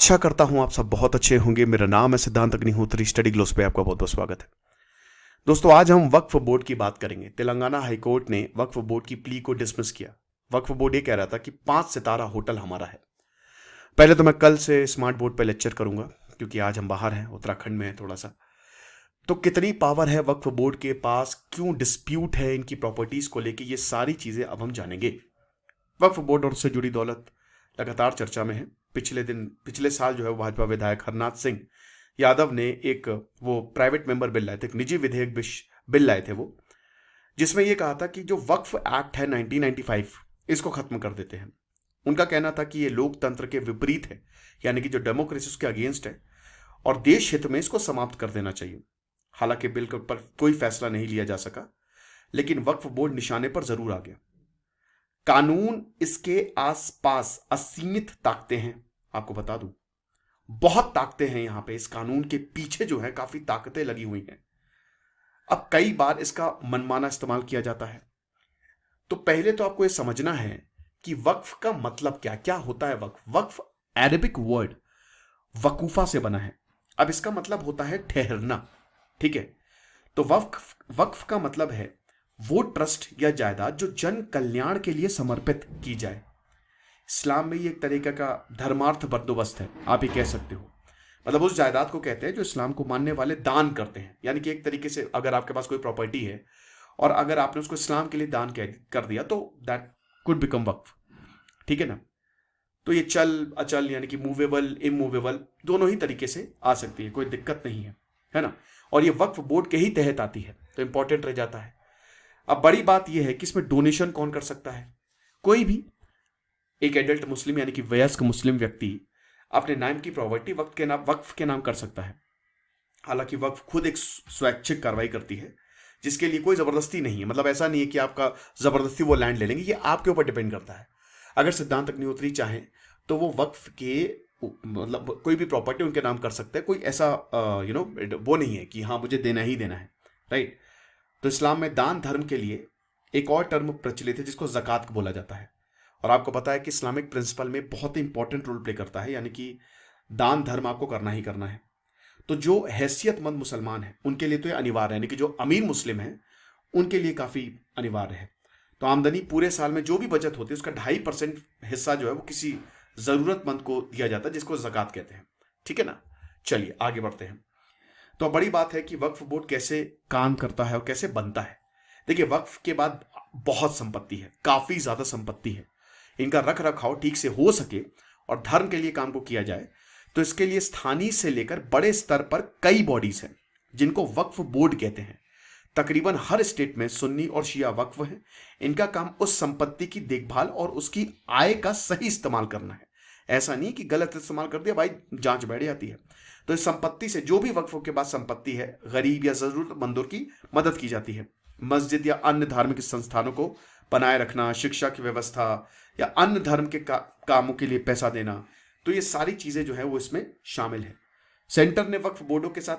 आशा करता हूं आप सब बहुत अच्छे होंगे। मेरा नाम है सिद्धांत अग्निहोत्री। स्टडी ग्लोस पे आपका बहुत बहुत स्वागत है। दोस्तों, आज हम वक्फ बोर्ड की बात करेंगे। तेलंगाना हाईकोर्ट ने वक्फ बोर्ड की प्ली को डिसमिस किया। वक्फ बोर्ड ये कह रहा था कि 5 सितारा होटल हमारा है। पहले तो मैं कल से स्मार्ट बोर्ड पे लेक्चर करूंगा, क्योंकि आज हम बाहर हैं, उत्तराखंड में है थोड़ा सा। तो कितनी पावर है वक्फ बोर्ड के पास, क्यों डिस्प्यूट है इनकी प्रॉपर्टीज को लेके, ये सारी चीजें अब हम जानेंगे। वक्फ बोर्ड और उससे जुड़ी दौलत लगातार चर्चा में है। पिछले साल जो है भाजपा विधायक हरनाथ सिंह यादव ने एक वो प्राइवेट मेंबर बिल लाए थे, एक निजी विधेयक बिल लाए थे वो, जिसमें ये कहा था कि जो वक्फ एक्ट है 1995 इसको खत्म कर देते हैं। उनका कहना था कि ये लोकतंत्र के विपरीत है, यानी कि जो डेमोक्रेसी उसके अगेंस्ट है, और देश हित में इसको समाप्त कर देना चाहिए। हालांकि बिल पर कोई फैसला नहीं लिया जा सका, लेकिन वक्फ बोर्ड निशाने पर जरूर आ गया। कानून इसके आसपास असीमित ताकतें हैं। आपको बता दूं, बहुत ताकतें हैं यहां पे। इस कानून के पीछे जो है काफी ताकतें लगी हुई हैं। अब कई बार इसका मनमाना इस्तेमाल किया जाता है। तो पहले तो आपको यह समझना है कि वक्फ का मतलब क्या क्या होता है। वक्फ अरबिक वर्ड वकूफा से बना है। अब इसका मतलब होता है ठहरना, ठीक है। तो वक्फ का मतलब है वो ट्रस्ट या जायदाद जो जन कल्याण के लिए समर्पित की जाए। इस्लाम में ये एक तरीके का धर्मार्थ बंदोबस्त है, आप ये कह सकते हो। मतलब उस जायदाद को कहते हैं जो इस्लाम को मानने वाले दान करते हैं। यानी कि एक तरीके से अगर आपके पास कोई प्रॉपर्टी है और अगर आपने उसको इस्लाम के लिए दान कर दिया तो दैट कुड बिकम वक्फ, ठीक है ना। तो ये चल अचल यानी कि मूवेबल इमूवेबल दोनों ही तरीके से आ सकती है, कोई दिक्कत नहीं है ना। और ये वक्फ बोर्ड के ही तहत आती है, तो इंपॉर्टेंट रह जाता है। अब बड़ी बात यह है कि इसमें डोनेशन कौन कर सकता है। कोई भी एक एडल्ट मुस्लिम यानी कि वयस्क मुस्लिम व्यक्ति अपने नाम की प्रॉपर्टी वक्फ के नाम कर सकता है। हालांकि वक्फ खुद एक स्वैच्छिक कार्रवाई करती है, जिसके लिए कोई जबरदस्ती नहीं है। मतलब ऐसा नहीं है कि आपका जबरदस्ती वो लैंड ले लेंगे, ये आपके ऊपर डिपेंड करता है। अगर सिद्धांत अग्निहोत्री चाहें तो वो वक्फ के मतलब कोई भी प्रॉपर्टी उनके नाम कर सकते हैं। कोई ऐसा वो नहीं है कि हाँ मुझे देना ही देना है, राइट। तो इस्लाम में दान धर्म के लिए एक और टर्म प्रचलित है जिसको ज़कात बोला जाता है। और आपको पता है कि इस्लामिक प्रिंसिपल में बहुत ही इंपॉर्टेंट रोल प्ले करता है, यानी कि दान धर्म आपको करना ही करना है। तो जो हैसियतमंद मुसलमान है उनके लिए तो ये अनिवार्य है, यानी कि जो अमीर मुस्लिम है उनके लिए काफ़ी अनिवार्य है। तो आमदनी पूरे साल में जो भी बचत होती है उसका 2.5% हिस्सा जो है वो किसी ज़रूरतमंद को दिया जाता है, जिसको ज़कात कहते हैं, ठीक है ना। चलिए आगे बढ़ते हैं। तो बड़ी बात है कि वक्फ बोर्ड कैसे काम करता है और कैसे बनता है। देखिए, वक्फ के बाद बहुत संपत्ति है, काफ़ी ज़्यादा संपत्ति है। इनका रख रखाव ठीक से हो सके और धर्म के लिए काम को किया जाए तो इसके लिए स्थानीय से लेकर बड़े स्तर पर कई बॉडीज हैं जिनको वक्फ बोर्ड कहते हैं। तकरीबन हर स्टेट में सुन्नी और शिया वक्फ हैं। इनका काम उस संपत्ति की देखभाल और उसकी आय का सही इस्तेमाल करना है। ऐसा नहीं कि गलत इस्तेमाल कर दिया भाई जांच बैठ जाती है। तो इस संपत्ति से जो भी वक्फ के पास संपत्ति है, गरीब या जरूरतमंदों की मदद की जाती है। मस्जिद या अन्य धार्मिक संस्थानों को बनाए रखना, शिक्षा की व्यवस्था या अन्य धर्म के कामों के लिए पैसा देना, तो ये सारी चीजें जो है वो इसमें शामिल है। सेंटर ने वक्फ बोर्डों के साथ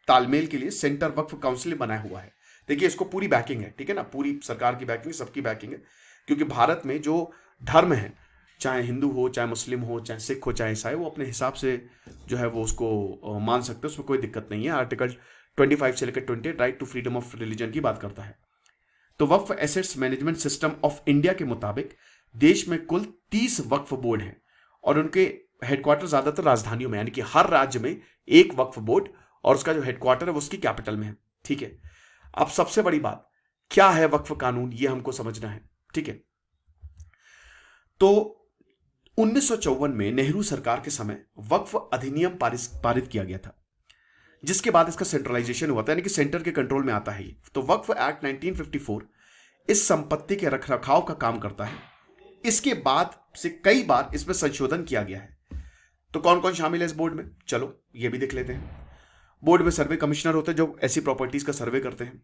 तालमेल के लिए सेंटर वक्फ काउंसिल बनाया हुआ है। देखिए, इसको पूरी बैकिंग है, ठीक है ना, पूरी सरकार की बैकिंग, सबकी बैकिंग है। क्योंकि भारत में जो धर्म है, चाहे हिंदू हो, चाहे मुस्लिम हो, चाहे सिख हो, चाहे ईसाई, वो अपने हिसाब से जो है वो उसको मान सकते हैं, उसमें कोई दिक्कत नहीं है। आर्टिकल 25 से लेकर 20 right to freedom of religion की बात करता है। तो Waqf assets management system of India के मुताबिक देश में कुल 30 वक्फ बोर्ड हैं और उनके हेडक्वार्टर ज्यादातर राजधानियों में, यानी कि हर राज्य में एक वक्फ बोर्ड और उसका जो हेडक्वार्टर है वो उसकी कैपिटल में है, ठीक है। अब सबसे बड़ी बात क्या है वक्फ कानून, ये हमको समझना है, ठीक है। तो 1954 में नेहरू सरकार के समय वक्फ अधिनियम पारित किया गया था, जिसके बाद इसका सेंट्रलाइजेशन हुआ था, यानी कि सेंटर के कंट्रोल में आता है। तो वक्फ एक्ट 1954 इस संपत्ति के रखरखाव का काम करता है। इसके बाद से कई बार इसमें संशोधन किया गया है। तो कौन कौन शामिल है इस बोर्ड में, चलो ये भी देख लेते हैं। बोर्ड में सर्वे कमिश्नर होते हैं जो ऐसी प्रॉपर्टीज का सर्वे करते हैं।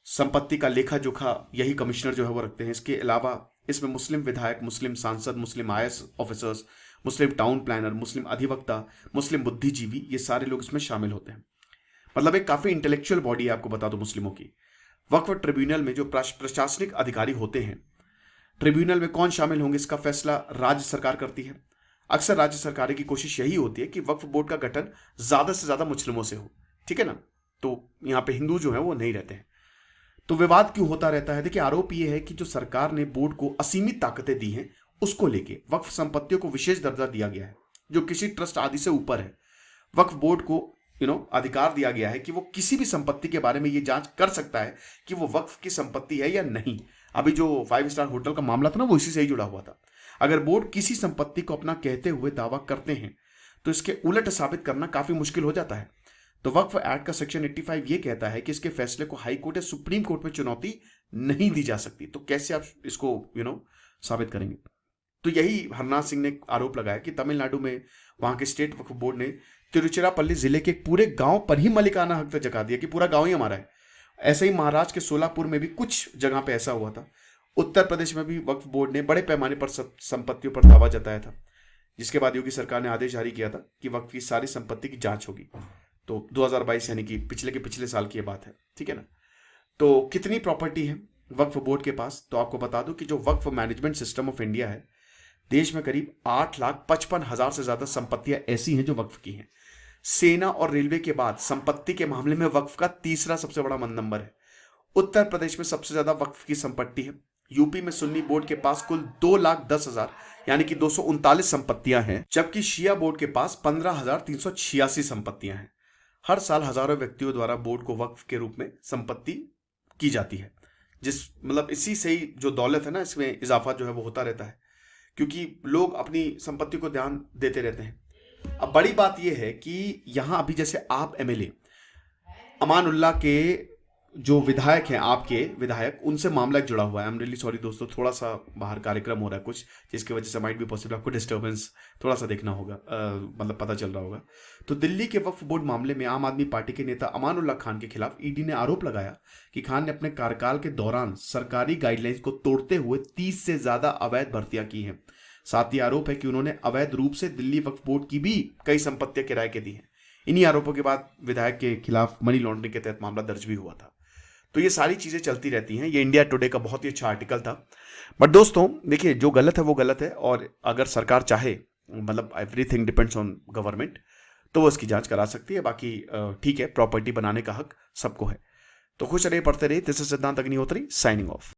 संपत्ति का लेखा जोखा यही कमिश्नर जो है वो रखते हैं। इसके अलावा इसमें मुस्लिम विधायक, मुस्लिम सांसद, मुस्लिम IAS ऑफिसर्स, मुस्लिम टाउन प्लानर, मुस्लिम अधिवक्ता, मुस्लिम बुद्धिजीवी, ये सारे लोग इसमें शामिल होते हैं। मतलब एक काफी इंटेलेक्चुअल बॉडी है, आपको बता दो मुस्लिमों की। वक्फ ट्रिब्यूनल में जो प्रशासनिक अधिकारी होते हैं, ट्रिब्यूनल में कौन शामिल होंगे इसका फैसला राज्य सरकार करती है। अक्सर राज्य सरकारों की कोशिश यही होती है कि वक्फ बोर्ड का गठन ज्यादा से ज्यादा मुस्लिमों से हो, ठीक है ना। तो यहाँ पे हिंदू जो है वो नहीं रहते हैं। तो विवाद क्यों होता रहता है? देखिए, आरोप यह है कि जो सरकार ने बोर्ड को असीमित ताकतें दी हैं, उसको लेके वक्फ संपत्तियों को विशेष दर्जा दिया गया है जो किसी ट्रस्ट आदि से ऊपर है। वक्फ बोर्ड को अधिकार दिया गया है कि वो किसी भी संपत्ति के बारे में ये जांच कर सकता है कि वो वक्फ की संपत्ति है या नहीं। अभी जो 5 स्टार होटल का मामला था ना, वो इसी से ही जुड़ा हुआ था। अगर बोर्ड किसी संपत्ति को अपना कहते हुए दावा करते हैं तो इसके उलट साबित करना काफी मुश्किल हो जाता है। तो वक्फ एक्ट का सेक्शन 85 ये कहता है कि इसके फैसले को हाई कोर्ट या सुप्रीम कोर्ट में चुनौती नहीं दी जा सकती। तो कैसे आप इसको साबित करेंगे? तो यही हरनाथ सिंह ने आरोप लगाया कि तमिलनाडु में वहां के स्टेट वक्फ बोर्ड ने तिरुचिरापल्ली जिले के एक पूरे गांव पर ही मलिकाना हक जगा दिया कि पूरा गांव ही हमारा है। ऐसे ही महाराष्ट्र के सोलापुर में भी कुछ जगह पे ऐसा हुआ था। उत्तर प्रदेश में भी वक्फ बोर्ड ने बड़े पैमाने पर संपत्तियों पर दावा जताया था, जिसके बाद योगी सरकार ने आदेश जारी किया था कि वक्फ की सारी संपत्ति की जांच होगी। तो 2022 यानी कि पिछले साल की ये बात है, ठीक है ना। तो कितनी प्रॉपर्टी है वक्फ बोर्ड के पास? तो आपको बता दूं कि जो वक्फ मैनेजमेंट सिस्टम ऑफ इंडिया है, देश में करीब 8,55,000 से ज्यादा संपत्तियां ऐसी हैं जो वक्फ की हैं। सेना और रेलवे के बाद संपत्ति के मामले में वक्फ का तीसरा सबसे बड़ा नंबर है। उत्तर प्रदेश में सबसे ज्यादा वक्फ की संपत्ति है। यूपी में सुन्नी बोर्ड के पास कुल 2,10,000 यानी कि 239 संपत्तियां हैं, जबकि शिया बोर्ड के पास 15,386 संपत्तियां हैं। हर साल हजारों व्यक्तियों द्वारा बोर्ड को वक्फ के रूप में संपत्ति की जाती है, इसी से ही जो दौलत है ना, इसमें इजाफा जो है वो होता रहता है, क्योंकि लोग अपनी संपत्ति को ध्यान देते रहते हैं। अब बड़ी बात यह है कि यहां अभी जैसे आप एमएलए अमानुल्लाह के जो विधायक हैं, आपके विधायक, उनसे मामला जुड़ा हुआ है। आई एम रियली सॉरी दोस्तों, थोड़ा सा बाहर कार्यक्रम हो रहा है कुछ, जिसकी वजह से माइट भी पॉसिबल आपको डिस्टर्बेंस थोड़ा सा देखना होगा, पता चल रहा होगा। तो दिल्ली के वक्फ बोर्ड मामले में आम आदमी पार्टी के नेता अमानुल्लाह खान के खिलाफ ईडी ने आरोप लगाया कि खान ने अपने कार्यकाल के दौरान सरकारी गाइडलाइंस को तोड़ते हुए 30 से ज्यादा अवैध भर्तियां की हैं। साथ ही आरोप है कि उन्होंने अवैध रूप से दिल्ली वक्फ बोर्ड की भी कई संपत्तियां किराए के दी हैं। इन्हीं आरोपों के बाद विधायक के खिलाफ मनी लॉन्ड्रिंग के तहत मामला दर्ज भी हुआ था। तो ये सारी चीजें चलती रहती हैं। ये इंडिया टुडे का बहुत ही अच्छा आर्टिकल था। बट दोस्तों देखिए, जो गलत है वो गलत है, और अगर सरकार चाहे, एवरीथिंग डिपेंड्स ऑन गवर्नमेंट, तो वो इसकी जांच करा सकती है। बाकी ठीक है, प्रॉपर्टी बनाने का हक सबको है। तो खुश रहिए, पढ़ते रहिए। दिस इज सिद्धांत अग्निहोत्री साइनिंग ऑफ।